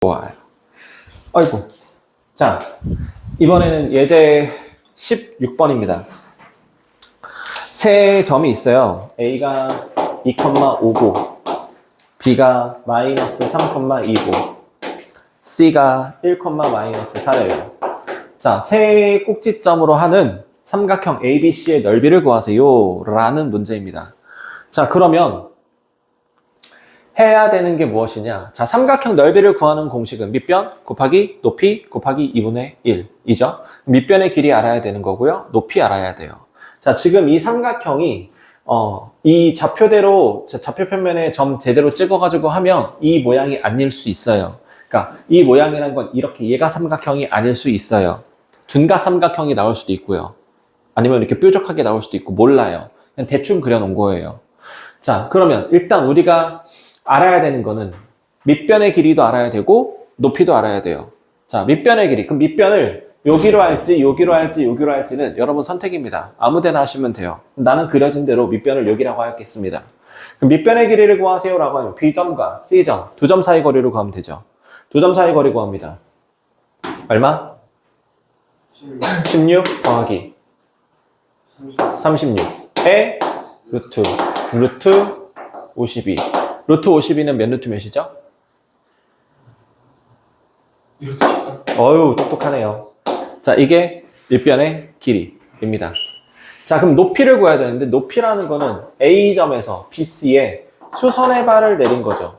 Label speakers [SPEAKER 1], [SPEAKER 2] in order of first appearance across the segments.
[SPEAKER 1] 좋아요. 아이고. 자, 이번에는 예제 16번입니다. 세 점이 있어요. A가 2,59, B가 마이너스 3,29, C가 1,-4예요. 자, 세 꼭지점으로 하는 삼각형 ABC의 넓이를 구하세요 라는 문제입니다. 자, 그러면 해야 되는 게 무엇이냐? 자, 삼각형 넓이를 구하는 공식은 밑변 곱하기 높이 곱하기 2분의 1이죠. 밑변의 길이 알아야 되는 거고요. 높이 알아야 돼요. 자, 지금 이 삼각형이 이 좌표대로 좌표 평면에 점 제대로 찍어가지고 하면 이 모양이 아닐 수 있어요. 그러니까 이 모양이라는 건 이렇게 얘가 삼각형이 아닐 수 있어요. 둔각 삼각형이 나올 수도 있고요. 아니면 이렇게 뾰족하게 나올 수도 있고 몰라요. 그냥 대충 그려놓은 거예요. 자, 그러면 일단 우리가 알아야 되는 거는 밑변의 길이도 알아야 되고 높이도 알아야 돼요. 자, 밑변의 길이. 그럼 밑변을 여기로 할지 여기로 할지 여기로 할지는 여러분 선택입니다. 아무 데나 하시면 돼요. 나는 그려진 대로 밑변을 여기라고 하겠습니다. 그럼 밑변의 길이를 구하세요 라고 하면 B점과 C점 두 점 사이 거리를 구하면 되죠. 두 점 사이 거리 구합니다. 얼마? 16 더하기 36에 루트 52. 루트 52는 몇 루트 몇이죠?
[SPEAKER 2] 루트 13.
[SPEAKER 1] 어유 똑똑하네요. 자, 이게 밑변의 길이입니다. 자, 그럼 높이를 구해야 되는데 높이라는 거는 A점에서 BC에 수선의 발을 내린 거죠.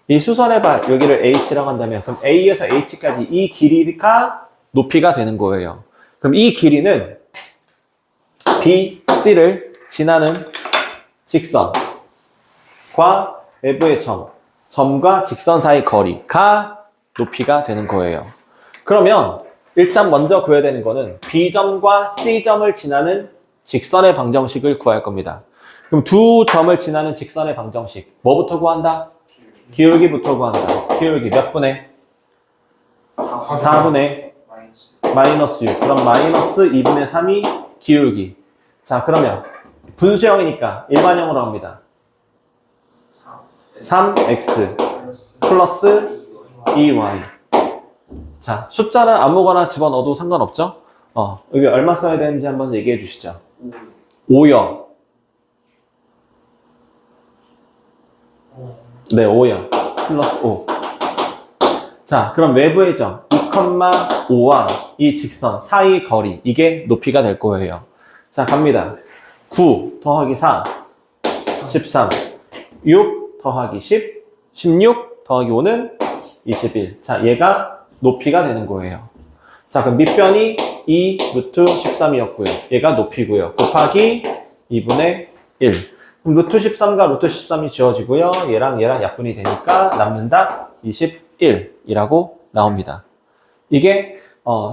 [SPEAKER 1] 이 수선의 발, 여기를 H라고 한다면 그럼 A에서 H까지 이 길이가 높이가 되는 거예요. 그럼 이 길이는 BC를 지나는 직선과 외부의 점과 직선 사이 거리가 높이가 되는 거예요. 그러면 일단 먼저 구해야 되는 거는 B점과 C점을 지나는 직선의 방정식을 구할 겁니다. 그럼 두 점을 지나는 직선의 방정식 뭐부터 구한다? 기울기부터 구한다. 기울기 몇 분의? 4분의 마이너스 6. 그럼 마이너스 2분의 3이 기울기. 자, 그러면 분수형이니까 일반형으로 합니다. 3x 플러스 2y. 자, 숫자는 아무거나 집어넣어도 상관없죠? 여기 얼마 써야 되는지 한번 얘기해 주시죠. 5요. 네, 5요. 플러스 5. 자, 그럼 외부의 점 2,5와 이 직선 사이 거리, 이게 높이가 될 거예요. 자, 갑니다. 9 더하기 4, 13. 6 더하기 10, 16 더하기 5는 21. 자, 얘가 높이가 되는 거예요. 자, 그럼 밑변이 2 루트 13이었고요. 얘가 높이고요. 곱하기 2분의 1. 그럼 루트 13과 루트 13이 지워지고요. 얘랑 약분이 되니까 남는 답 21이라고 나옵니다. 이게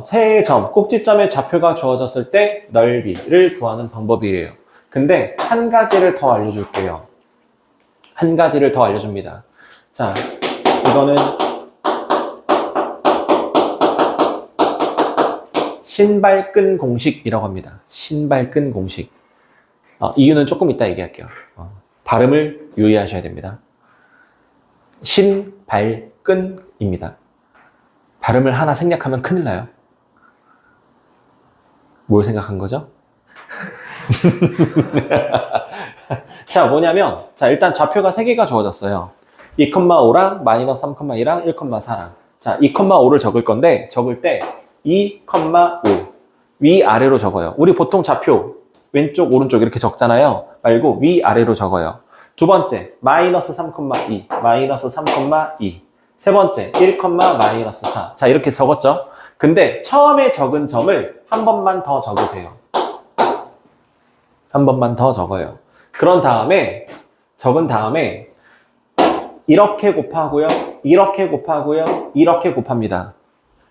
[SPEAKER 1] 세 점, 꼭지점의 좌표가 주어졌을 때 넓이를 구하는 방법이에요. 근데 한 가지를 더 알려줄게요. 한 가지를 더 알려줍니다. 자, 이거는 신발끈 공식이라고 합니다. 신발끈 공식. 이유는 조금 이따 얘기할게요. 발음을 유의하셔야 됩니다. 신발끈입니다. 발음을 하나 생략하면 큰일 나요. 뭘 생각한 거죠? 자, 뭐냐면, 자, 일단 좌표가 3개가 주어졌어요. 2,5랑 마이너스 3,2랑 1,4랑. 자, 2,5를 적을 건데, 적을 때 2,5 위아래로 적어요. 우리 보통 좌표 왼쪽, 오른쪽 이렇게 적잖아요. 말고 위아래로 적어요. 두 번째, 마이너스 3,2, 마이너스 3,2. 세 번째, 1, 마이너스 4. 자, 이렇게 적었죠? 근데 처음에 적은 점을 한 번만 더 적으세요. 한 번만 더 적어요. 그런 다음에, 적은 다음에, 이렇게 곱하고요, 이렇게 곱하고요, 이렇게 곱합니다.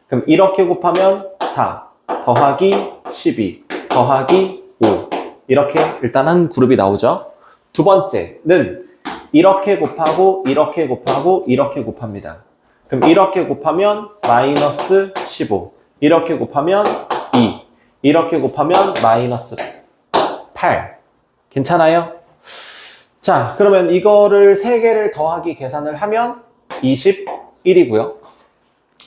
[SPEAKER 1] 그럼 이렇게 곱하면 4, 더하기 12, 더하기 5. 이렇게 일단 한 그룹이 나오죠. 두 번째는 이렇게 곱하고, 이렇게 곱하고, 이렇게 곱합니다. 그럼 이렇게 곱하면 마이너스 15, 이렇게 곱하면 2, 이렇게 곱하면 마이너스 8. 괜찮아요? 자, 그러면 이거를 3개를 더하기 계산을 하면 21이고요.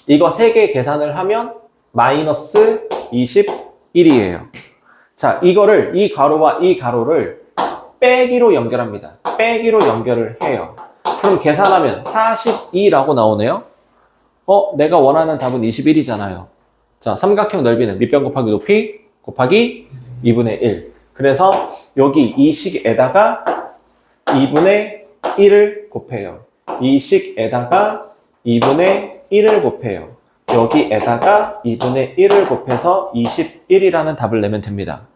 [SPEAKER 1] 이거 3개 계산을 하면 마이너스 21이에요. 자, 이거를 이 가로와 이 가로를 빼기로 연결합니다. 빼기로 연결을 해요. 그럼 계산하면 42라고 나오네요. 내가 원하는 답은 21이잖아요. 자, 삼각형 넓이는 밑변 곱하기 높이 곱하기 2분의 1. 그래서 여기 이 식에다가 2분의 1을 곱해요. 이 식에다가 2분의 1을 곱해요. 여기에다가 2분의 1을 곱해서 21이라는 답을 내면 됩니다.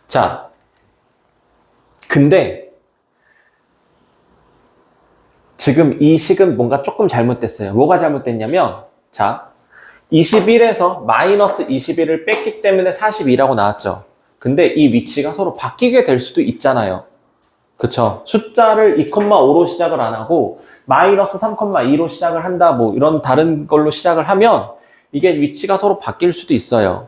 [SPEAKER 1] 자, 근데 지금 이 식은 뭔가 조금 잘못됐어요. 뭐가 잘못됐냐면, 자, 21에서 마이너스 21을 뺐기 때문에 42라고 나왔죠. 근데 이 위치가 서로 바뀌게 될 수도 있잖아요. 그쵸? 숫자를 2,5로 시작을 안 하고 마이너스 3,2로 시작을 한다, 뭐 이런 다른 걸로 시작을 하면 이게 위치가 서로 바뀔 수도 있어요.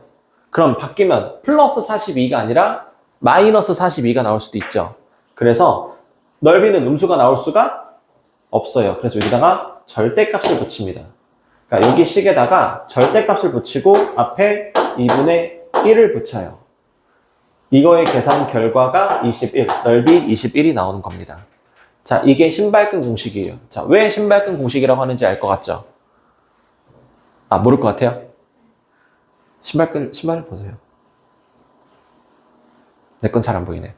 [SPEAKER 1] 그럼 바뀌면 플러스 42가 아니라 마이너스 42가 나올 수도 있죠. 그래서 넓이는 음수가 나올 수가 없어요. 그래서 여기다가 절대값을 붙입니다. 그러니까 여기 식에다가 절대값을 붙이고 앞에 2분의 1을 붙여요. 이거의 계산 결과가 21, 넓이 21이 나오는 겁니다. 자, 이게 신발끈 공식이에요. 자, 왜 신발끈 공식이라고 하는지 알 것 같죠? 아, 모를 것 같아요? 신발을 보세요. 내 건 잘 안 보이네.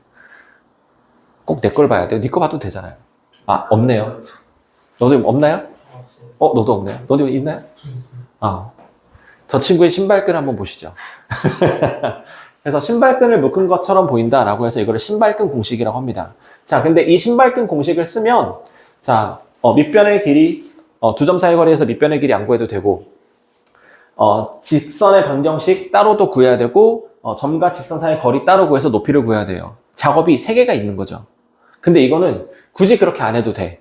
[SPEAKER 1] 꼭 내 걸 봐야 돼요. 네 거 봐도 되잖아요. 아, 없네요. 너도 없나요? 너도 없네요. 너도 있나요?
[SPEAKER 2] 저 있어요.
[SPEAKER 1] 저 친구의 신발끈 한번 보시죠. 그래서 신발끈을 묶은 것처럼 보인다라고 해서 이거를 신발끈 공식이라고 합니다. 자, 근데 이 신발끈 공식을 쓰면, 자, 밑변의 길이, 두 점 사이 거리에서 밑변의 길이 안 구해도 되고, 직선의 방정식 따로도 구해야 되고, 점과 직선 사이의 거리 따로 구해서 높이를 구해야 돼요. 작업이 3개가 있는 거죠. 근데 이거는 굳이 그렇게 안 해도 돼.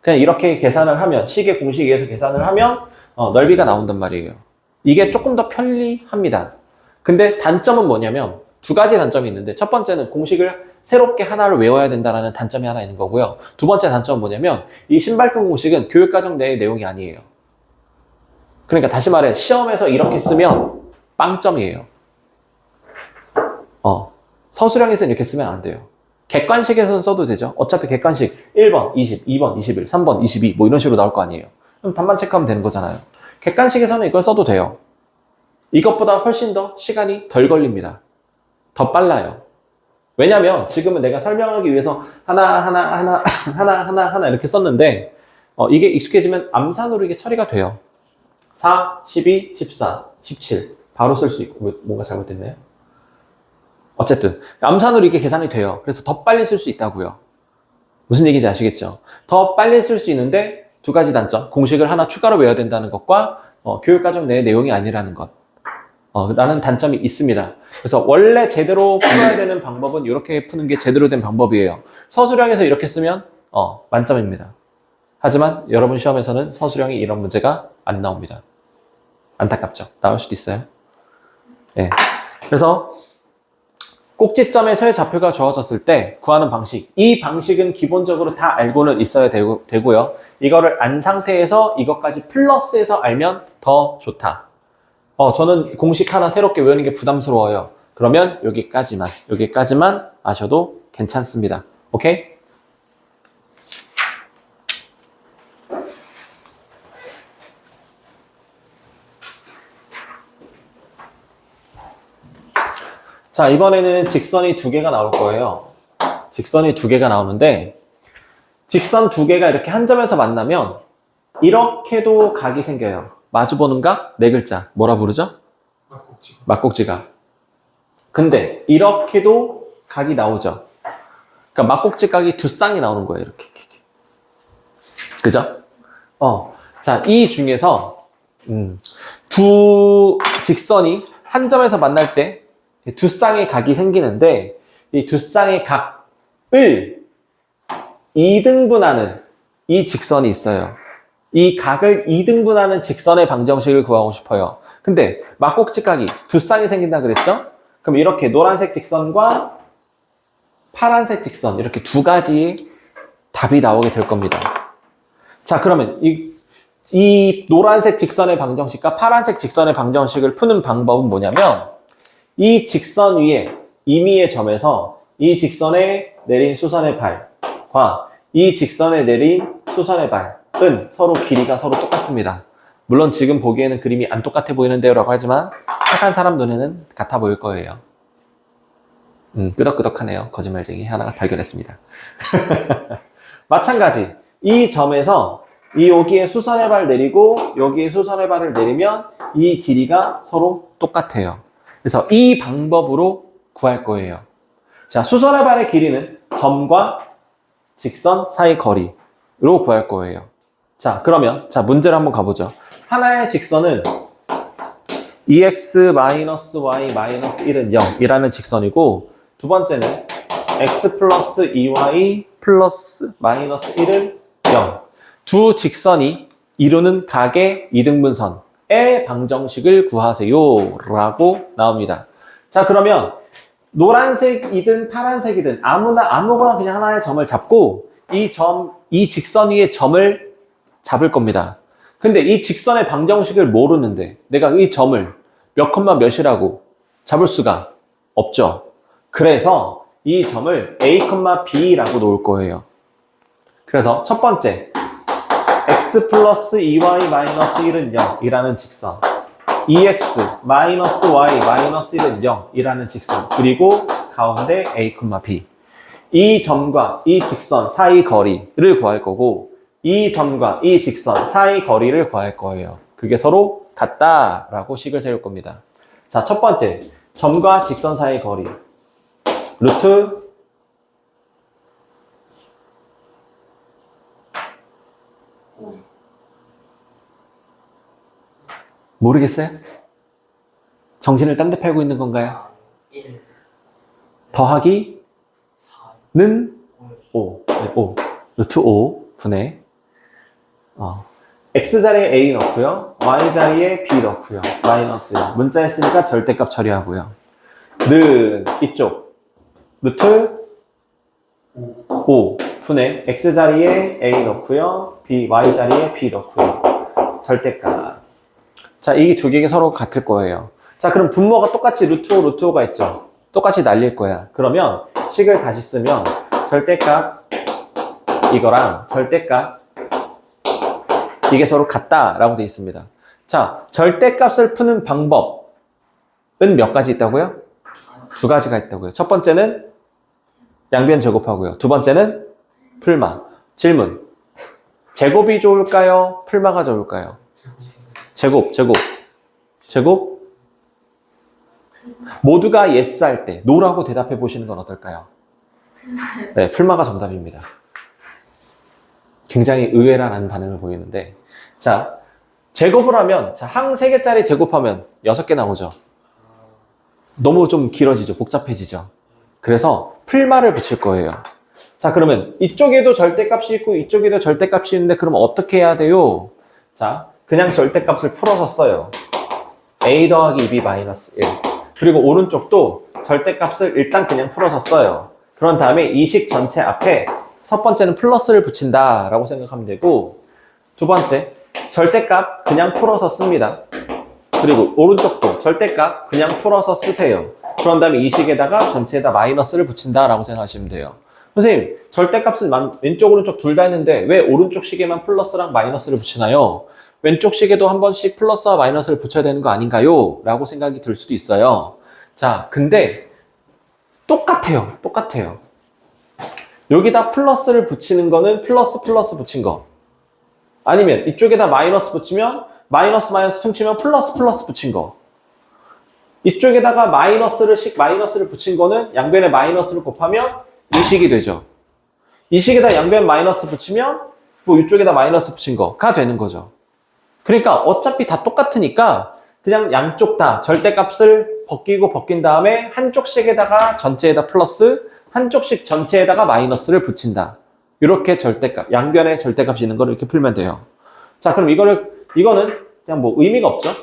[SPEAKER 1] 그냥 이렇게 계산을 하면, 식의 공식에 의해서 계산을 하면, 넓이가 나온단 말이에요. 이게 조금 더 편리합니다. 근데 단점은 뭐냐면, 2가지 단점이 있는데, 첫 번째는 공식을 새롭게 하나를 외워야 된다는 단점이 하나 있는 거고요. 두 번째 단점은 뭐냐면, 이 신발끈 공식은 교육과정 내의 내용이 아니에요. 그러니까 다시 말해, 시험에서 이렇게 쓰면 빵점이에요. 서술형에서는 이렇게 쓰면 안 돼요. 객관식에서는 써도 되죠. 어차피 객관식 1번, 20, 2번, 21, 3번, 22 뭐 이런 식으로 나올 거 아니에요. 그럼 답만 체크하면 되는 거잖아요. 객관식에서는 이걸 써도 돼요. 이것보다 훨씬 더 시간이 덜 걸립니다. 더 빨라요. 왜냐면 지금은 내가 설명하기 위해서 하나 이렇게 썼는데 이게 익숙해지면 암산으로 이게 처리가 돼요. 4, 12, 14, 17 바로 쓸 수 있고 뭔가 잘못됐나요? 어쨌든 암산으로 이게 계산이 돼요. 그래서 더 빨리 쓸 수 있다고요. 무슨 얘기인지 아시겠죠? 더 빨리 쓸 수 있는데 2가지 단점, 공식을 하나 추가로 외워야 된다는 것과 교육과정 내의 내용이 아니라는 것 라는 단점이 있습니다. 그래서 원래 제대로 풀어야 되는 방법은 이렇게 푸는 게 제대로 된 방법이에요. 서술형에서 이렇게 쓰면 만점입니다. 하지만 여러분 시험에서는 서술형이 이런 문제가 안 나옵니다. 안타깝죠? 나올 수도 있어요. 네. 그래서 꼭지점에서의 좌표가 주어졌을 때 구하는 방식, 이 방식은 기본적으로 다 알고는 있어야 되고요. 이거를 안 상태에서 이것까지 플러스해서 알면 더 좋다. 저는 공식 하나 새롭게 외우는 게 부담스러워요. 그러면 여기까지만 아셔도 괜찮습니다. 오케이? 자, 이번에는 직선이 2개가 나올 거예요. 직선이 2개가 나오는데, 직선 2개가 이렇게 한 점에서 만나면, 이렇게도 각이 생겨요. 마주보는 각, 4글자. 뭐라 부르죠? 막곡지각. 근데, 이렇게도 각이 나오죠. 그러니까 막곡지 각이 2쌍이 나오는 거예요. 이렇게. 그죠? 자, 이 중에서, 두 직선이 한 점에서 만날 때, 2쌍의 각이 생기는데 이 2쌍의 각을 2등분하는 이 직선이 있어요. 이 각을 2등분하는 직선의 방정식을 구하고 싶어요. 근데 막곡지각이 2쌍이 생긴다 그랬죠? 그럼 이렇게 노란색 직선과 파란색 직선 이렇게 2가지 답이 나오게 될 겁니다. 자, 그러면 이 이 노란색 직선의 방정식과 파란색 직선의 방정식을 푸는 방법은 뭐냐면 이 직선 위에 임의의 점에서 이 직선에 내린 수선의 발과 이 직선에 내린 수선의 발은 서로 길이가 서로 똑같습니다. 물론 지금 보기에는 그림이 안 똑같아 보이는데요 라고 하지만 착한 사람 눈에는 같아 보일 거예요. 끄덕끄덕하네요. 거짓말쟁이 하나가 발견했습니다. 마찬가지 이 점에서 이 여기에 수선의 발 내리고 여기에 수선의 발을 내리면 이 길이가 서로 똑같아요. 그래서 이 방법으로 구할 거예요. 자, 수선의 발의 길이는 점과 직선 사이 거리로 구할 거예요. 자, 그러면 문제를 한번 가보죠. 하나의 직선은 EX-Y-1은 0이라는 직선이고 두 번째는 X 플러스 2Y 플러스 마이너스 1은 0. 두 직선이 이루는 각의 이등분선의 방정식을 구하세요 라고 나옵니다. 자, 그러면 노란색이든 파란색이든 아무거나 그냥 하나의 점을 잡고 이 직선 위에 점을 잡을 겁니다. 근데 이 직선의 방정식을 모르는데 내가 이 점을 몇 컴마 몇이라고 잡을 수가 없죠. 그래서 이 점을 A, B라고 놓을 거예요. 그래서 첫 번째 X 플러스 2Y 마이너스 1은 0이라는 직선, EX 마이너스 Y 마이너스 1은 0이라는 직선, 그리고 가운데 A, B. 이 점과 이 직선 사이 거리를 구할 거고 이 점과 이 직선 사이 거리를 구할 거예요. 그게 서로 같다라고 식을 세울 겁니다. 자, 첫 번째 점과 직선 사이 거리 루트 모르겠어요? 정신을 딴 데 팔고 있는 건가요?
[SPEAKER 2] 1,
[SPEAKER 1] 더하기는
[SPEAKER 2] 4,
[SPEAKER 1] 5. 네, 5. 루트 5 분의 X자리에 A 넣고요. Y자리에 B 넣고요. 마이너스 1. 문자에 쓰니까 절대값 처리하고요. 는 이쪽 루트 5 분의 X자리에 A 넣고요. Y자리에 B 넣고요. 절대값. 자, 이 두 개가 서로 같을 거예요. 자, 그럼 분모가 똑같이 루트 5, 루트 5가 있죠. 똑같이 날릴 거야. 그러면 식을 다시 쓰면 절대값 이거랑 절대값 이게 서로 같다라고 되어 있습니다. 자, 절대값을 푸는 방법은 몇 가지 있다고요? 두 가지가 있다고요. 첫 번째는 양변 제곱하고요. 두 번째는 풀마. 질문. 제곱이 좋을까요? 풀마가 좋을까요? 제곱. 모두가 yes 할 때 no라고 대답해 보시는 건 어떨까요? 네, 풀마가 정답입니다. 굉장히 의외라는 반응을 보이는데, 자, 제곱을 하면, 자, 항 3개짜리 제곱하면 6개 나오죠. 너무 좀 길어지죠. 복잡해지죠. 그래서 풀마를 붙일 거예요. 자, 그러면 이쪽에도 절대값이 있고 이쪽에도 절대값이 있는데 그럼 어떻게 해야 돼요? 자, 그냥 절대값을 풀어서 써요. A 더하기 2B 마이너스 1. 그리고 오른쪽도 절대값을 일단 그냥 풀어서 써요. 그런 다음에 이 식 전체 앞에 첫 번째는 플러스를 붙인다 라고 생각하면 되고, 두 번째 절대값 그냥 풀어서 씁니다. 그리고 오른쪽도 절대값 그냥 풀어서 쓰세요. 그런 다음에 이 식에다가 전체에다 마이너스를 붙인다 라고 생각하시면 돼요. 선생님, 절대값은 왼쪽 오른쪽 둘 다 했는데 왜 오른쪽 식에만 플러스랑 마이너스를 붙이나요? 왼쪽 식에도 한 번씩 플러스와 마이너스를 붙여야 되는 거 아닌가요? 라고 생각이 들 수도 있어요. 자, 근데 똑같아요. 여기다 플러스를 붙이는 거는 플러스 붙인 거. 아니면 이쪽에다 마이너스 붙이면 마이너스 퉁치면 플러스 붙인 거. 이쪽에다가 마이너스를 붙인 거는 양변에 마이너스를 곱하면 이 식이 되죠. 이 식에다 양변 마이너스 붙이면 뭐 이쪽에다 마이너스 붙인 거가 되는 거죠. 그러니까 어차피 다 똑같으니까 그냥 양쪽 다 절대값을 벗긴 다음에 한쪽씩에다가 전체에다 플러스, 한쪽씩 전체에다가 마이너스를 붙인다. 이렇게 절대값, 양변에 절대값이 있는 거를 이렇게 풀면 돼요. 자, 그럼 이거는 그냥 뭐 의미가 없죠?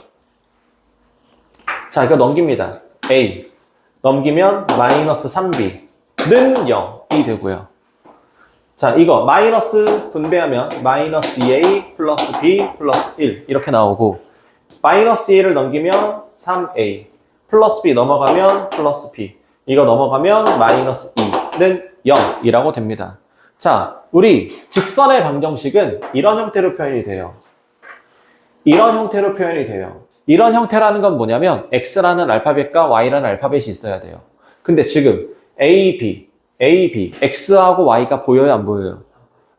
[SPEAKER 1] 자, 이거 넘깁니다. A. 넘기면 마이너스 3B는 0이 되고요. 자, 이거 마이너스 분배하면 마이너스 2a 플러스 b 플러스 1 이렇게 나오고 마이너스 1을 넘기면 3a 플러스 b 넘어가면 플러스 b 이거 넘어가면 마이너스 2는 0이라고 됩니다. 자, 우리 직선의 방정식은 이런 형태로 표현이 돼요. 이런 형태로 표현이 돼요. 이런 형태라는 건 뭐냐면 x라는 알파벳과 y라는 알파벳이 있어야 돼요. 근데 지금 a, b, x하고 y가 보여요, 안 보여요?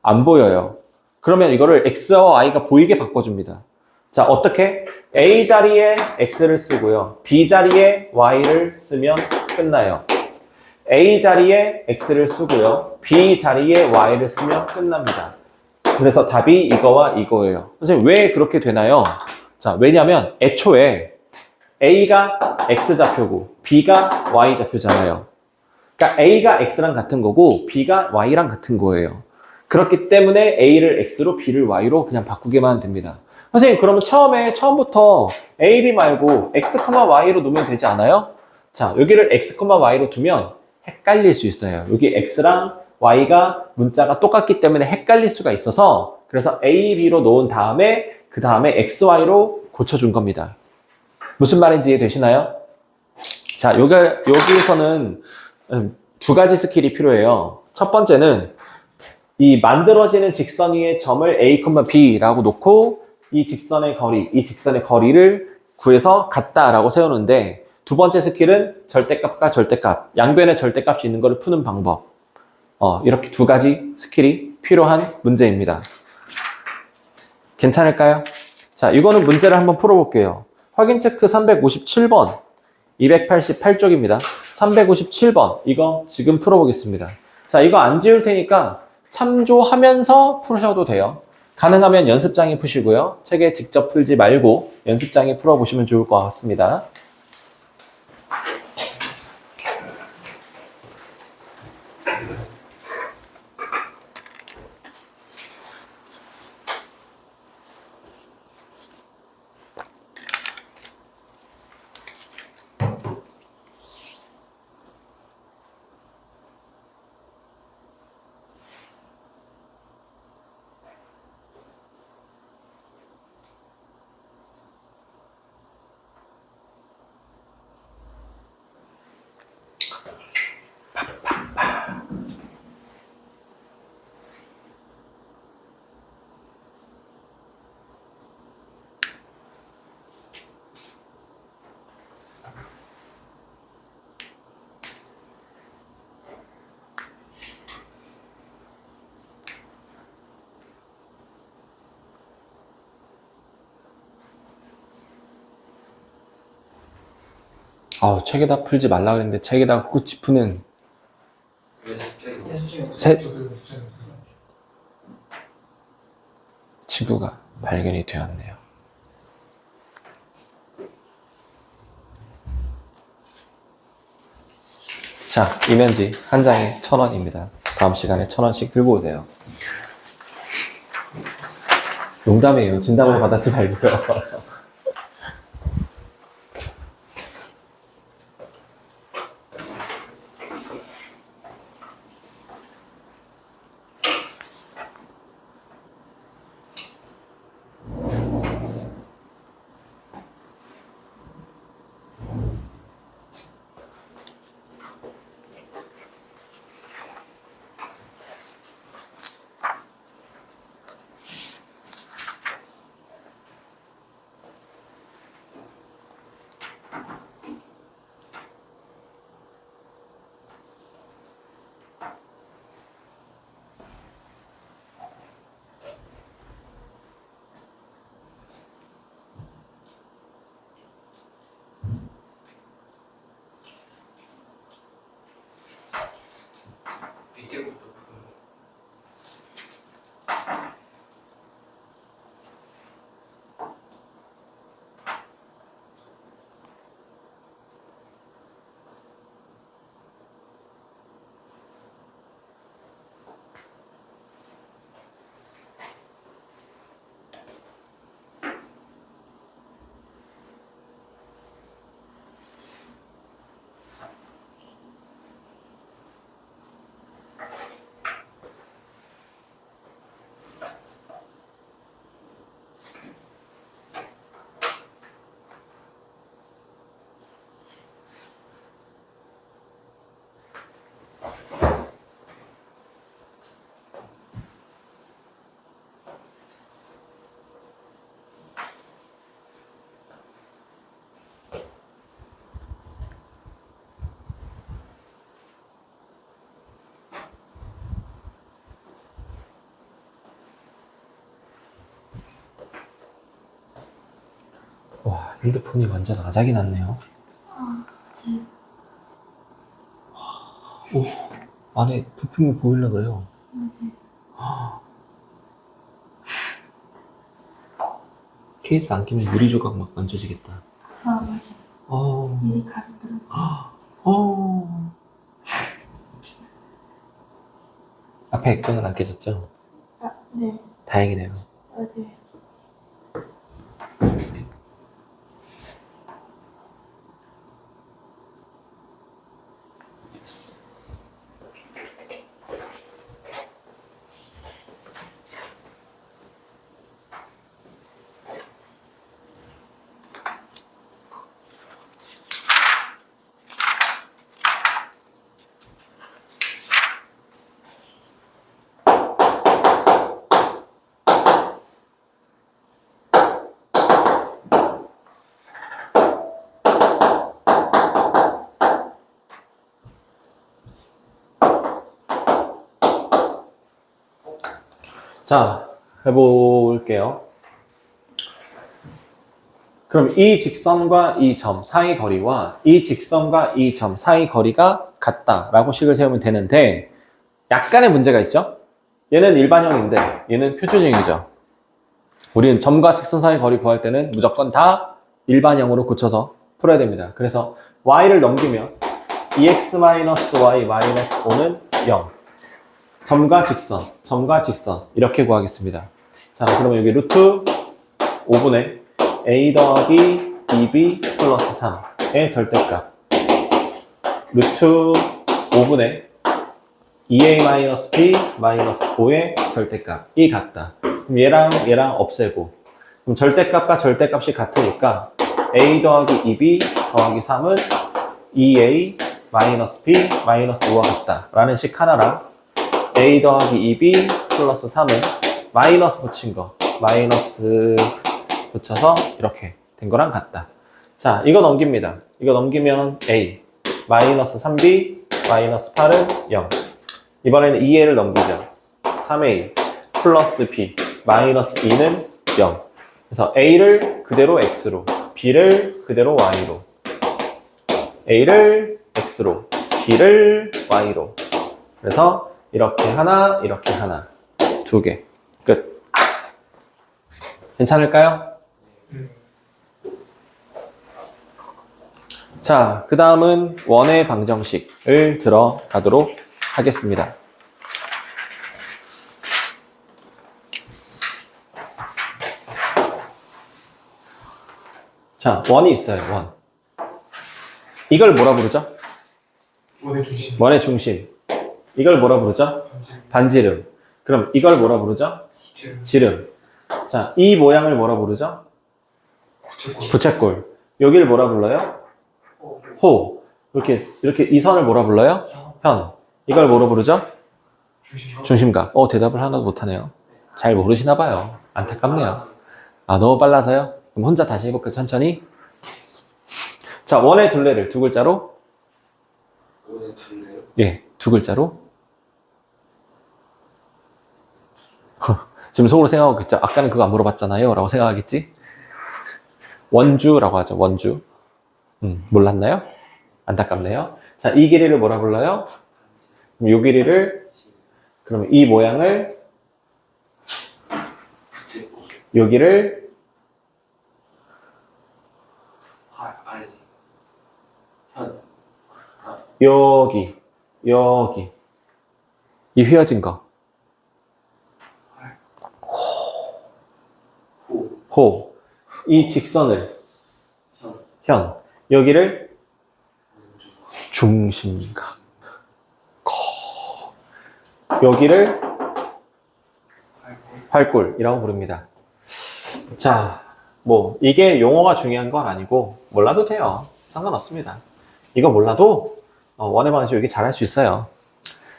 [SPEAKER 1] 안 보여요. 그러면 이거를 x와 y가 보이게 바꿔줍니다. 자, 어떻게? a 자리에 x를 쓰고요. b 자리에 y를 쓰면 끝나요. a 자리에 x를 쓰고요. b 자리에 y를 쓰면 끝납니다. 그래서 답이 이거와 이거예요. 선생님, 왜 그렇게 되나요? 자, 왜냐면 애초에 a가 x좌표고 b가 y좌표잖아요. 그러니까 a가 x랑 같은 거고 b가 y랑 같은 거예요. 그렇기 때문에 a를 x로 b를 y로 그냥 바꾸기만 하면 됩니다. 선생님, 그러면 처음부터 a, b 말고 x, y로 놓으면 되지 않아요? 자, 여기를 x, y로 두면 헷갈릴 수 있어요. 여기 x랑 y가 문자가 똑같기 때문에 헷갈릴 수가 있어서 그래서 a, b로 놓은 다음에 그 다음에 x, y로 고쳐준 겁니다. 무슨 말인지 이해되시나요? 자, 여기에서는 두 가지 스킬이 필요해요. 첫 번째는 이 만들어지는 직선 위에 점을 a, b라고 놓고 이 직선의 거리를 구해서 같다라고 세우는데 두 번째 스킬은 절대값과 절대값, 양변에 절대값이 있는 것을 푸는 방법. 이렇게 두 가지 스킬이 필요한 문제입니다. 괜찮을까요? 자, 이거는 문제를 한번 풀어볼게요. 확인 체크 357번, 288쪽입니다. 357번, 이거 지금 풀어보겠습니다. 자, 이거 안 지울 테니까 참조하면서 푸셔도 돼요. 가능하면 연습장에 푸시고요. 책에 직접 풀지 말고 연습장에 풀어보시면 좋을 것 같습니다. 책에다 풀지 말라 그랬는데 책에다가 꾹 푸는 친구가 발견이 되었네요. 자, 이면지 한 장에 1,000원입니다. 다음 시간에 1,000원씩 들고 오세요. 농담이에요. 진담을 받았지 말고요. 핸드폰이 완전 아작이 났네요.
[SPEAKER 3] 제
[SPEAKER 1] 오, 안에 부품이 보이려 그래요.
[SPEAKER 3] 어제
[SPEAKER 1] 케이스 안 끼면 유리 조각 막 만져지겠다.
[SPEAKER 3] 맞아.
[SPEAKER 1] 어,
[SPEAKER 3] 일이 가르더라고.
[SPEAKER 1] 어. 앞에 액정은 안 깨졌죠?
[SPEAKER 3] 네.
[SPEAKER 1] 다행이네요.
[SPEAKER 3] 어제
[SPEAKER 1] 자, 해볼게요. 그럼 이 직선과 이 점 사이 거리와 이 직선과 이 점 사이 거리가 같다라고 식을 세우면 되는데 약간의 문제가 있죠? 얘는 일반형인데 얘는 표준형이죠. 우리는 점과 직선 사이 거리 구할 때는 무조건 다 일반형으로 고쳐서 풀어야 됩니다. 그래서 y를 넘기면 2x-y-5는 0. 점과 직선 이렇게 구하겠습니다. 자, 그러면 여기 루트 5분의 a 더하기 2b 플러스 3의 절대값 루트 5분의 2a-b 마이너스 5의 절대값이 같다. 그럼 얘랑 없애고 그럼 절대값과 절대값이 같으니까 a 더하기 2b 더하기 3은 2a 마이너스 b 마이너스 5와 같다 라는 식 하나랑 a 더하기 2b 플러스 3은 마이너스 붙인 거 마이너스 붙여서 이렇게 된 거랑 같다. 자, 이거 넘깁니다. 이거 넘기면 a 마이너스 3b 마이너스 8은 0. 이번에는 2a를 넘기죠. 3a 플러스 b 마이너스 2는 0. 그래서 a를 그대로 x로 b를 그대로 y로 a를 x로 b를 y로 그래서 이렇게 하나 이렇게 하나 두 개 끝. 괜찮을까요? 자, 그 다음은 원의 방정식을 들어가도록 하겠습니다. 자, 원이 있어요, 원. 이걸 뭐라 부르죠?
[SPEAKER 4] 원의 중심.
[SPEAKER 1] 원의 중심. 이걸 뭐라 부르죠? 반지름. 그럼 이걸 뭐라 부르죠? 지름. 자, 이 모양을 뭐라 부르죠? 부채꼴. 여기를 뭐라 불러요? 호. 이렇게 이 선을 뭐라 불러요? 현. 이걸 뭐라 부르죠? 중심각. 대답을 하나도 못하네요. 잘 모르시나 봐요. 안타깝네요. 아, 너무 빨라서요? 그럼 혼자 다시 해볼까요? 천천히. 자, 원의 둘레를 두 글자로.
[SPEAKER 4] 원의 둘레요?
[SPEAKER 1] 예, 두 글자로. 지금 속으로 생각하고 있죠. 아까는 그거 안 물어봤잖아요. 라고 생각하겠지? 원주라고 하죠. 원주. 몰랐나요? 안타깝네요. 자, 이 길이를 뭐라 불러요? 그럼 이 길이를, 그럼 이 모양을, 여기를,
[SPEAKER 4] 아니 현
[SPEAKER 1] 여기. 이 휘어진 거. 호. 이 직선을, 현. 여기를 중심각. 여기를 활골이라고 부릅니다. 자, 뭐 이게 용어가 중요한 건 아니고 몰라도 돼요. 상관없습니다. 이거 몰라도 원의 방식 여기 잘할 수 있어요.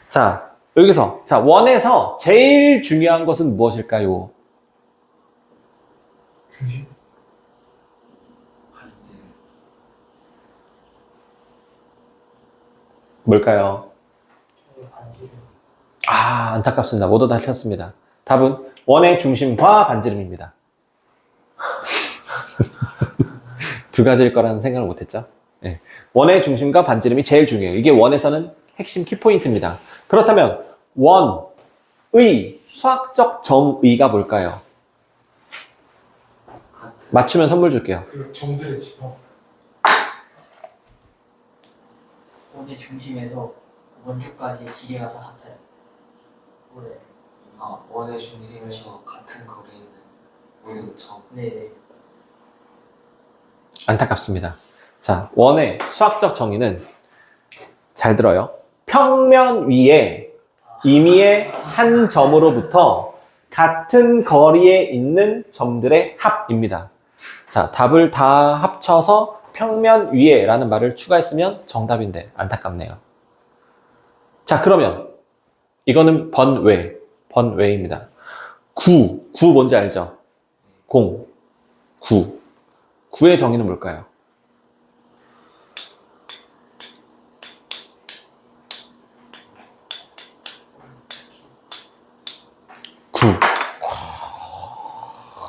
[SPEAKER 1] 자, 여기서 자, 원에서 제일 중요한 것은 무엇일까요?
[SPEAKER 4] 중심.
[SPEAKER 1] 뭘까요?
[SPEAKER 2] 반지름.
[SPEAKER 1] 아, 안타깝습니다. 모두 다 틀렸습니다. 답은 원의 중심과 반지름입니다. 두 가지일 거라는 생각을 못했죠. 예. 원의 중심과 반지름이 제일 중요해요. 이게 원에서는 핵심 키포인트입니다. 그렇다면 원의 수학적 정의가 뭘까요? 맞추면 선물 줄게요.
[SPEAKER 4] 그 정들의 집합.
[SPEAKER 2] 원의 중심에서 원주까지 길이가 다 같아요. 원래.
[SPEAKER 4] 아, 원의 중심에서 같은 거리에 있는 모든 점.
[SPEAKER 2] 네네.
[SPEAKER 1] 안타깝습니다. 자, 원의 수학적 정의는 잘 들어요. 평면 위에 임의의 한 점으로부터 같은 거리에 있는 점들의 합입니다. 자, 답을 다 합쳐서 평면 위에 라는 말을 추가했으면 정답인데 안타깝네요. 자, 그러면 이거는 번외입니다. 구 뭔지 알죠? 9. 9의 정의는 뭘까요?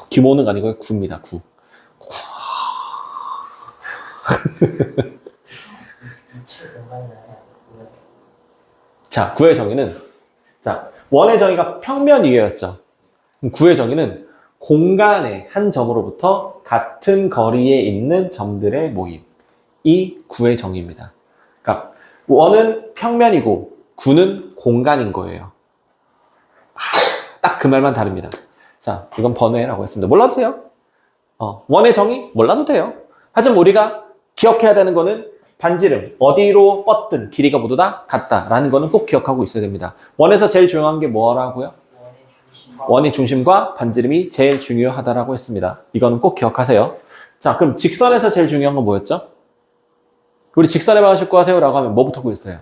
[SPEAKER 1] 기모는 아니고요. 9입니다. 9. 자, 9의 정의는 자, 원의 정의가 평면 위에였죠. 9의 정의는 공간의 한 점으로부터 같은 거리에 있는 점들의 모임. 이 9의 정의입니다. 그러니까 원은 평면이고 9는 공간인 거예요. 딱 그 말만 다릅니다. 자, 이건 번외라고 했습니다. 몰라도 돼요. 원의 정의 몰라도 돼요. 하지만 우리가 기억해야 되는 거는 반지름, 어디로 뻗든 길이가 모두 다 같다라는 거는 꼭 기억하고 있어야 됩니다. 원에서 제일 중요한 게 뭐라고요? 원의 중심과 반지름이 제일 중요하다라고 했습니다. 이거는 꼭 기억하세요. 자, 그럼 직선에서 제일 중요한 건 뭐였죠? 우리 직선의 방식고 하세요라고 하면 뭐부터 구했어요?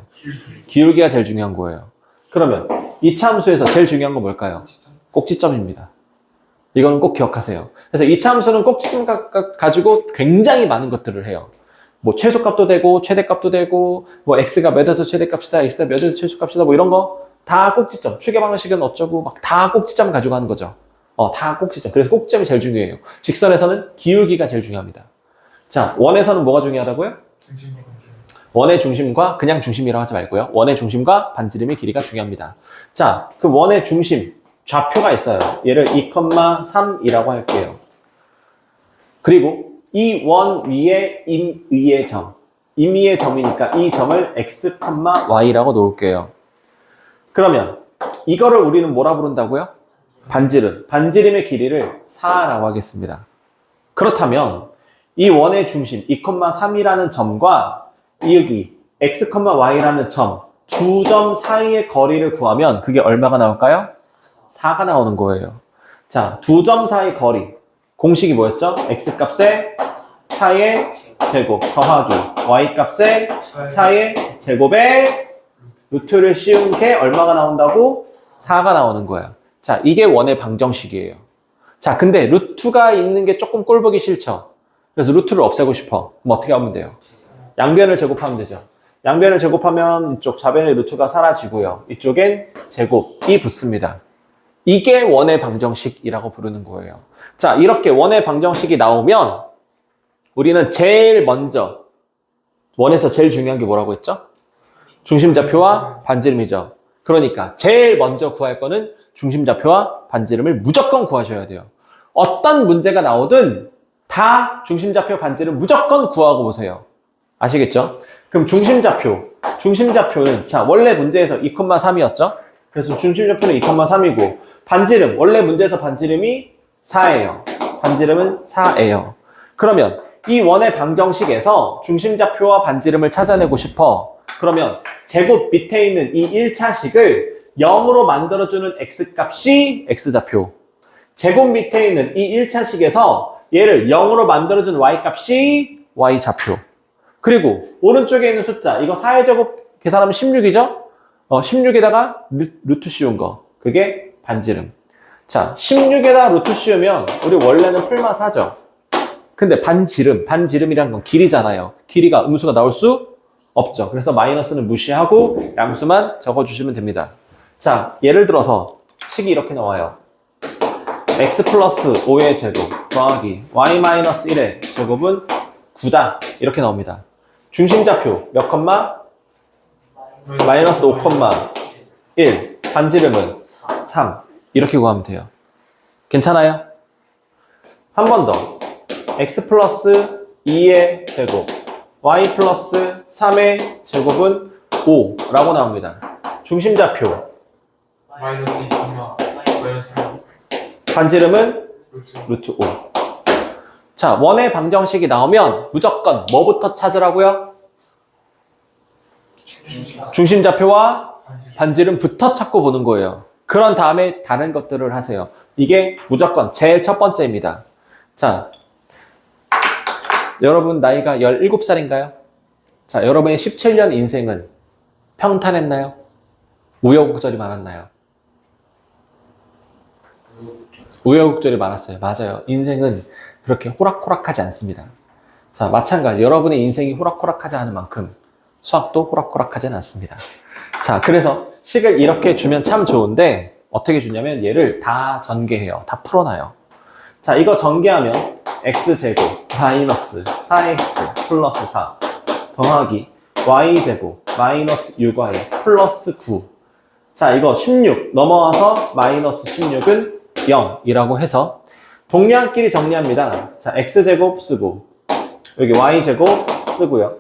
[SPEAKER 1] 기울기가 제일 중요한 거예요. 그러면 이차 함수에서 제일 중요한 건 뭘까요? 꼭지점입니다. 이거는 꼭 기억하세요. 그래서 이차 함수는 꼭지점 가지고 굉장히 많은 것들을 해요. 뭐 최소값도 되고 최대값도 되고 뭐 x가 몇에서 최대값이다, x가 몇에서 최소값이다 뭐 이런 거 다 꼭지점. 추계 방식은 어쩌고 막 다 꼭지점 가지고 하는 거죠. 다 꼭지점. 그래서 꼭지점이 제일 중요해요. 직선에서는 기울기가 제일 중요합니다. 자, 원에서는 뭐가 중요하다고요? 원의 중심과 그냥 중심이라고 하지 말고요. 원의 중심과 반지름의 길이가 중요합니다. 자, 그 원의 중심 좌표가 있어요. 얘를 2,3이라고 할게요. 그리고 이 원 위에 임의의 점. 임의의 점이니까 이 점을 x, y라고 놓을게요. 그러면 이거를 우리는 뭐라 부른다고요? 반지름. 반지름의 길이를 4라고 하겠습니다. 그렇다면 이 원의 중심 2,3이라는 점과 여기 x, y라는 점 두 점 사이의 거리를 구하면 그게 얼마가 나올까요? 4가 나오는 거예요. 자, 두 점 사이 거리. 공식이 뭐였죠? x값의 차의 제곱 더하기 y값의 차의 제곱에 루트를 씌운 게 얼마가 나온다고? 4가 나오는 거야. 자, 이게 원의 방정식이에요. 자, 근데 루트가 있는 게 조금 꼴보기 싫죠? 그래서 루트를 없애고 싶어. 그럼 어떻게 하면 돼요? 양변을 제곱하면 되죠. 양변을 제곱하면 이쪽 좌변의 루트가 사라지고요. 이쪽엔 제곱이 붙습니다. 이게 원의 방정식이라고 부르는 거예요. 자, 이렇게 원의 방정식이 나오면 우리는 제일 먼저 원에서 제일 중요한 게 뭐라고 했죠? 중심좌표와 반지름이죠. 그러니까 제일 먼저 구할 거는 중심좌표와 반지름을 무조건 구하셔야 돼요. 어떤 문제가 나오든 다 중심좌표, 반지름 무조건 구하고 보세요. 아시겠죠? 그럼 중심좌표는 자, 원래 문제에서 2,3이었죠? 그래서 중심좌표는 2,3이고 반지름, 원래 문제에서 반지름이 4예요. 반지름은 4예요. 그러면 이 원의 방정식에서 중심좌표와 반지름을 찾아내고 싶어. 그러면 제곱 밑에 있는 이 1차식을 0으로 만들어주는 x값이 x좌표. 제곱 밑에 있는 이 1차식에서 얘를 0으로 만들어주는 y값이 y좌표. 그리고 오른쪽에 있는 숫자, 이거 4의 제곱 계산하면 16이죠? 16에다가 루트 씌운 거. 그게 반지름. 자, 16에다 루트 씌우면 우리 원래는 풀마스 하죠. 근데 반지름이란 건 길이잖아요. 길이가 음수가 나올 수 없죠. 그래서 마이너스는 무시하고 양수만 적어주시면 됩니다. 자, 예를 들어서 식이 이렇게 나와요. x 플러스 5의 제곱 더하기 y 마이너스 1의 제곱은 9다. 이렇게 나옵니다. 중심좌표 몇 컴마? 마이너스 5 컴마 1. 반지름은 3. 이렇게 구하면 돼요. 괜찮아요? 한 번 더. x 플러스 2의 제곱 y 플러스 3의 제곱은 5라고 나옵니다. 중심좌표
[SPEAKER 4] 마이너스 2콤마 마이너스 3
[SPEAKER 1] 반지름은
[SPEAKER 4] 루트
[SPEAKER 1] 루트 5. 자, 원의 방정식이 나오면 무조건 뭐부터 찾으라고요? 중심좌표와 반지름부터 찾고 보는 거예요. 그런 다음에 다른 것들을 하세요. 이게 무조건 제일 첫 번째입니다. 자, 여러분 나이가 17살인가요? 자, 여러분의 17년 인생은 평탄했나요? 우여곡절이 많았나요? 우여곡절이 많았어요. 맞아요. 인생은 그렇게 호락호락하지 않습니다. 자, 마찬가지. 여러분의 인생이 호락호락하지 않은 만큼 수학도 호락호락하지는 않습니다. 자, 그래서 식을 이렇게 주면 참 좋은데 어떻게 주냐면 얘를 다 전개해요. 다 풀어놔요. 자, 이거 전개하면 x제곱 마이너스 4x 플러스 4 더하기 y제곱 마이너스 6y 플러스 9. 자, 이거 16 넘어와서 마이너스 16은 0이라고 해서 동량끼리 정리합니다. 자, x제곱 쓰고 여기 y제곱 쓰고요.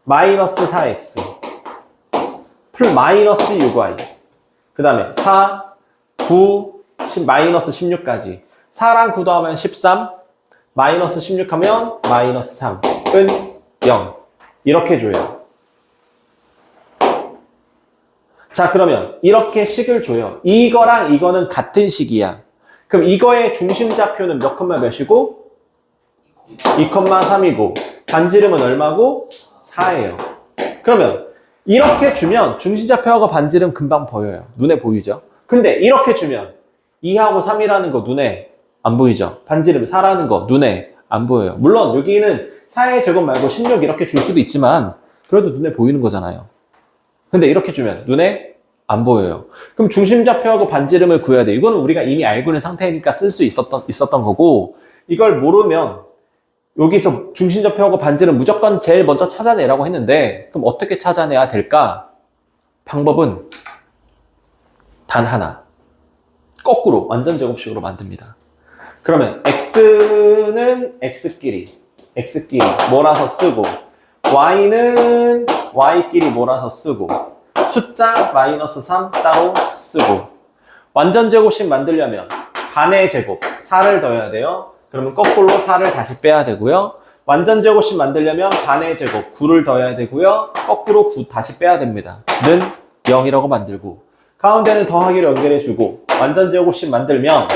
[SPEAKER 1] 마이너스 4x 풀 마이너스 6y 그 다음에 4, 9, 10, 마이너스 16까지 4랑 9 더하면 13 마이너스 16 하면 마이너스 3은 0 이렇게 줘요. 자, 그러면 이렇게 식을 줘요. 이거랑 이거는 같은 식이야. 그럼 이거의 중심좌표는 몇 컴마 몇이고? 2,3이고 반지름은 얼마고? 4예요. 그러면 이렇게 주면 중심좌표하고 반지름 금방 보여요. 눈에 보이죠? 근데 이렇게 주면 2하고 3이라는 거 눈에 안 보이죠? 반지름 4라는 거 눈에 안 보여요. 물론 여기는 4의 제곱 말고 16 이렇게 줄 수도 있지만 그래도 눈에 보이는 거잖아요. 근데 이렇게 주면 눈에 안 보여요. 그럼 중심좌표하고 반지름을 구해야 돼. 이거는 우리가 이미 알고 있는 상태니까 쓸 수 있었던 거고 이걸 모르면 여기서 중심좌표하고 반지름 무조건 제일 먼저 찾아내라고 했는데 그럼 어떻게 찾아내야 될까? 방법은 단 하나. 거꾸로 완전 제곱식으로 만듭니다. 그러면 x는 x끼리 몰아서 쓰고 y는 y끼리 몰아서 쓰고 숫자 마이너스 3 따로 쓰고 완전 제곱식 만들려면 반의 제곱 4를 더해야 돼요. 그러면 거꾸로 4를 다시 빼야 되고요. 완전 제곱식 만들려면 반의 제곱 9를 더해야 되고요. 거꾸로 9 다시 빼야 됩니다. 는 0이라고 만들고 가운데는 더하기로 연결해주고 완전 제곱식 만들면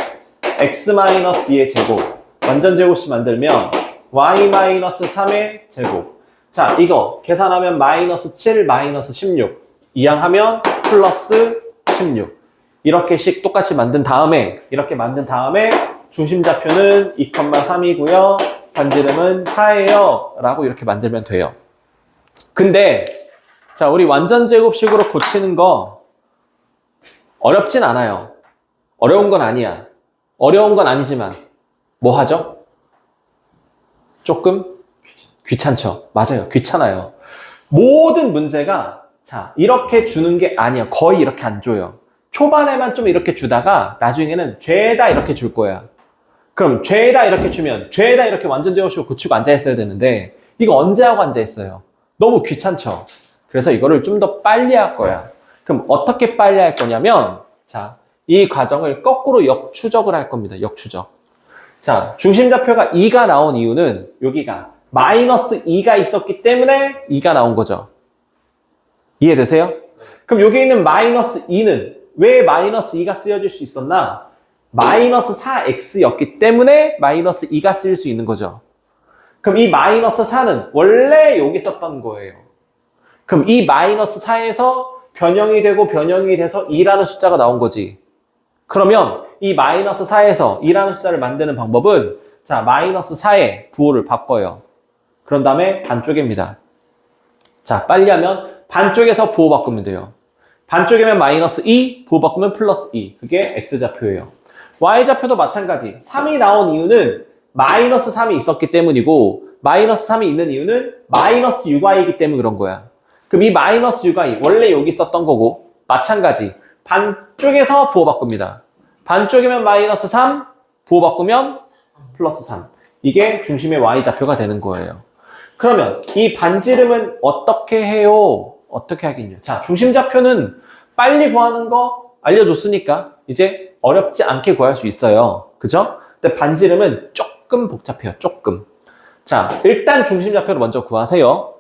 [SPEAKER 1] x-2의 제곱 완전 제곱식 만들면 y-3의 제곱. 자, 이거 계산하면 마이너스 7 마이너스 16 이항하면 플러스 16 이렇게씩 똑같이 만든 다음에 중심좌표는 2,3이고요. 반지름은 4예요. 라고 이렇게 만들면 돼요. 근데 자, 우리 완전 제곱식으로 고치는 거 어렵진 않아요. 어려운 건 아니야. 어려운 건 아니지만 뭐 하죠? 조금 귀찮죠. 맞아요. 귀찮아요. 모든 문제가 자, 이렇게 주는 게 아니야. 거의 이렇게 안 줘요. 초반에만 좀 이렇게 주다가 나중에는 죄다 이렇게 줄 거야. 그럼 죄다 이렇게 주면 죄다 이렇게 완전 제곱식으로 고치고 앉아있어야 되는데 이거 언제 하고 앉아있어요? 너무 귀찮죠. 그래서 이거를 좀 더 빨리 할 거야. 그럼 어떻게 빨리 할 거냐면 자, 이 과정을 거꾸로 역추적을 할 겁니다. 역추적. 자, 중심좌표가 2가 나온 이유는 여기가 마이너스 2가 있었기 때문에 2가 나온 거죠. 이해되세요? 그럼 여기 있는 마이너스 2는 왜 마이너스 2가 쓰여질 수 있었나? 마이너스 4x였기 때문에 마이너스 2가 쓰일 수 있는 거죠. 그럼 이 마이너스 4는 원래 여기 썼던 거예요. 그럼 이 마이너스 4에서 변형이 되고 변형이 돼서 2라는 숫자가 나온 거지. 그러면 이 마이너스 4에서 2라는 숫자를 만드는 방법은 자, 마이너스 4에 부호를 바꿔요. 그런 다음에 반쪽입니다. 자, 빨리 하면 반쪽에서 부호 바꾸면 돼요. 반쪽이면 마이너스 2, 부호 바꾸면 플러스 2. 그게 x좌표예요. y좌표도 마찬가지. 3이 나온 이유는 마이너스 3이 있었기 때문이고 마이너스 3이 있는 이유는 마이너스 6i이기 때문에 그런 거야. 그럼 이 마이너스 6i 원래 여기 있었던 거고 마찬가지 반쪽에서 부호 바꿉니다. 반쪽이면 마이너스 3, 부호 바꾸면 플러스 3. 이게 중심의 y좌표가 되는 거예요. 그러면 이 반지름은 어떻게 해요? 어떻게 하겠냐? 자, 중심좌표는 빨리 구하는 거 알려줬으니까 이제 어렵지 않게 구할 수 있어요. 그죠? 근데 반지름은 조금 복잡해요. 조금. 자, 일단 중심좌표를 먼저 구하세요.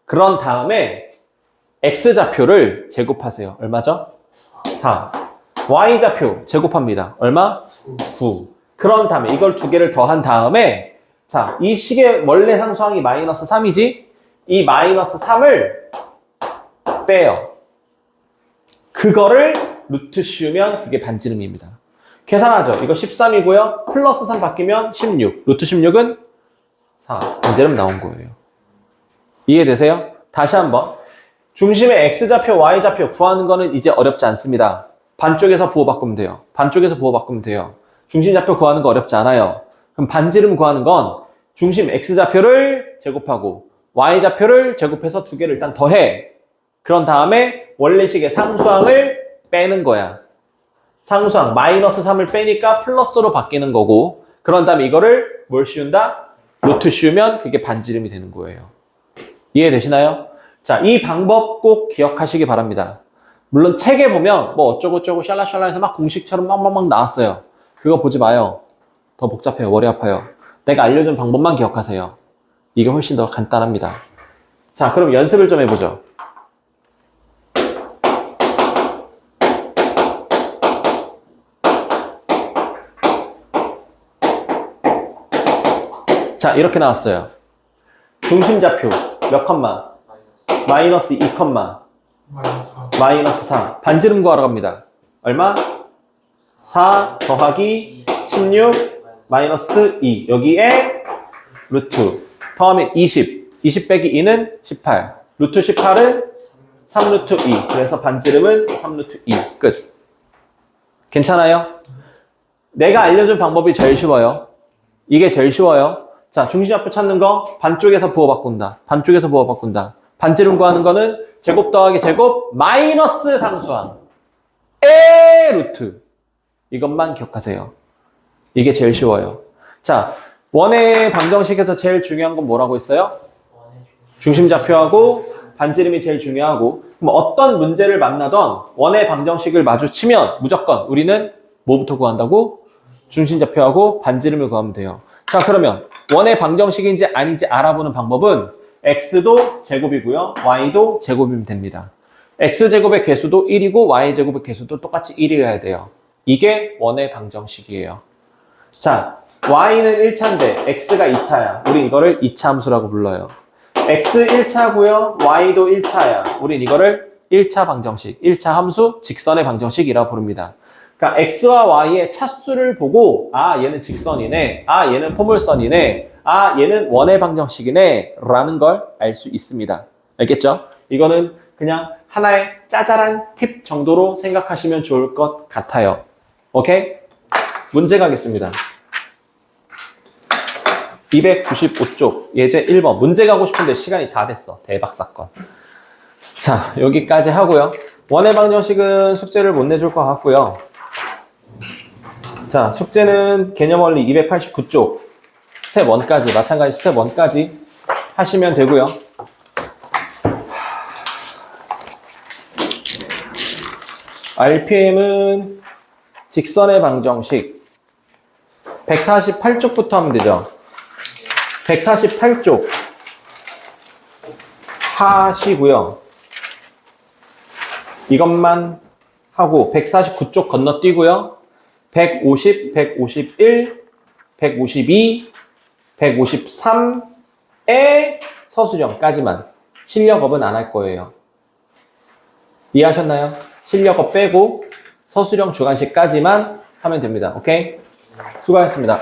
[SPEAKER 1] 그런 다음에 x좌표를 제곱하세요. 얼마죠? 4. y좌표 제곱합니다. 얼마? 9. 그런 다음에 이걸 두 개를 더한 다음에 자, 이 식의 원래 상수항이 마이너스 3이지? 이 마이너스 3을 빼요. 그거를 루트 씌우면 그게 반지름입니다. 계산하죠. 이거 13이고요. 플러스 3 바뀌면 16. 루트 16은 4. 반지름 나온 거예요. 이해되세요? 다시 한번. 중심의 x좌표, y좌표 구하는 거는 이제 어렵지 않습니다. 반쪽에서 부호 바꾸면 돼요. 반쪽에서 부호 바꾸면 돼요. 중심좌표 구하는 거 어렵지 않아요. 그럼 반지름 구하는 건 중심 x좌표를 제곱하고 y좌표를 제곱해서 두 개를 일단 더해. 그런 다음에 원래식의 상수항을 빼는 거야. 상수항 마이너스 3을 빼니까 플러스로 바뀌는 거고 그런 다음에 이거를 뭘 씌운다? 루트 씌우면 그게 반지름이 되는 거예요. 이해되시나요? 자, 이 방법 꼭 기억하시기 바랍니다. 물론 책에 보면 뭐 어쩌고저쩌고 샬라샬라해서 막 공식처럼 막 나왔어요. 그거 보지 마요. 더 복잡해요. 머리 아파요. 내가 알려준 방법만 기억하세요. 이게 훨씬 더 간단합니다. 자, 그럼 연습을 좀 해보죠. 자, 이렇게 나왔어요. 중심좌표 몇 컴마? 마이너스 2 컴마 마이너스 4. 반지름 구하러 갑니다. 얼마? 4 더하기 16 마이너스 2. 여기에 루트 더하면 20. 20 빼기 2는 18. 루트 18은 3 루트 2. 그래서 반지름은 3 루트 2. 끝. 괜찮아요? 내가 알려준 방법이 제일 쉬워요. 이게 제일 쉬워요. 자, 중심좌표 찾는 거 반쪽에서 부호 바꾼다. 반쪽에서 부호 바꾼다. 반지름 구하는 거는 제곱 더하기 제곱 마이너스 상수항 에 루트. 이것만 기억하세요. 이게 제일 쉬워요. 자, 원의 방정식에서 제일 중요한 건 뭐라고 했어요? 중심좌표하고 반지름이 제일 중요하고 그럼 어떤 문제를 만나던 원의 방정식을 마주치면 무조건 우리는 뭐부터 구한다고? 중심좌표하고 반지름을 구하면 돼요. 자, 그러면 원의 방정식인지 아닌지 알아보는 방법은 x도 제곱이고요. y도 제곱이면 됩니다. x제곱의 개수도 1이고 y제곱의 개수도 똑같이 1이어야 돼요. 이게 원의 방정식이에요. 자, y는 1차인데 x가 2차야. 우린 이거를 2차 함수라고 불러요. x 1차고요. y도 1차야. 우린 이거를 1차 방정식, 1차 함수 직선의 방정식이라고 부릅니다. 그러니까 x와 y의 차수를 보고 아, 얘는 직선이네. 아, 얘는 포물선이네. 아, 얘는 원의 방정식이네 라는 걸 알 수 있습니다. 알겠죠? 이거는 그냥 하나의 짜잘한 팁 정도로 생각하시면 좋을 것 같아요. 오케이? 문제 가겠습니다. 295쪽 예제 1번 문제 가고 싶은데 시간이 다 됐어. 대박 사건. 자, 여기까지 하고요. 원의 방정식은 숙제를 못 내줄 것 같고요. 자, 숙제는 개념 원리 289쪽 스텝 1까지 마찬가지 스텝 1까지 하시면 되고요. RPM은 직선의 방정식 148쪽부터 하면 되죠. 148쪽 하시고요. 이것만 하고 149쪽 건너뛰고요. 150, 151, 152, 153의 서술형까지만. 실력업은 안 할 거예요. 이해하셨나요? 실력업 빼고 서술형 주관식까지만 하면 됩니다. 오케이? 수고하셨습니다.